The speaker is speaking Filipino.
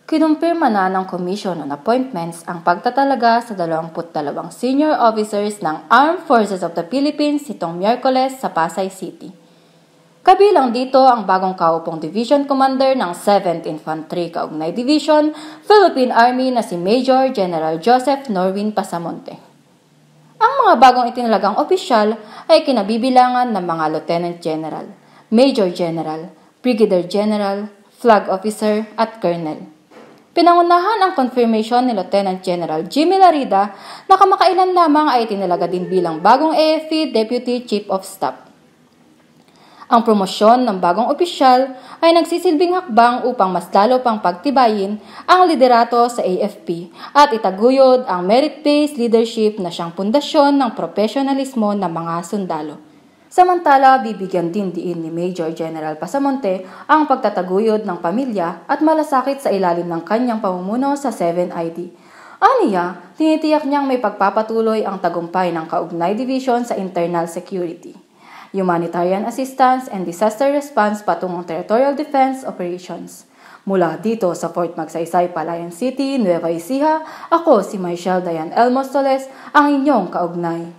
Kinumpirma na ng Commission on Appointments ang pagtatalaga sa 22 senior officers ng Armed Forces of the Philippines nitong Miyerkules sa Pasay City. Kabilang dito ang bagong kaupong Division Commander ng 7th Infantry Kaugnay Division, Philippine Army na si Major General Joseph Norwin Pasamonte. Ang mga bagong itinalagang opisyal ay kinabibilangan ng mga Lieutenant General, Major General, Brigadier General, Flag Officer at Colonel. Pinangunahan ang confirmation ni Lieutenant General Jimmy Larida na kamakailan lamang ay itinalaga din bilang bagong AFP Deputy Chief of Staff. Ang promosyon ng bagong opisyal ay nagsisilbing hakbang upang mas lalo pang pagtibayin ang liderato sa AFP at itaguyod ang merit-based leadership na siyang pundasyon ng profesionalismo ng mga sundalo. Samantala, bibigyan din diin ni Major General Pasamonte ang pagtataguyod ng pamilya at malasakit sa ilalim ng kanyang pamumuno sa 7ID. Aniya, tinitiyak niyang may pagpapatuloy ang tagumpay ng Kaugnay Division sa internal security, humanitarian assistance and disaster response patungong territorial defense operations. Mula dito sa Fort Magsaysay, Palayan City, Nueva Ecija, ako si Michelle Dayan Elmostoles, ang inyong kaugnay.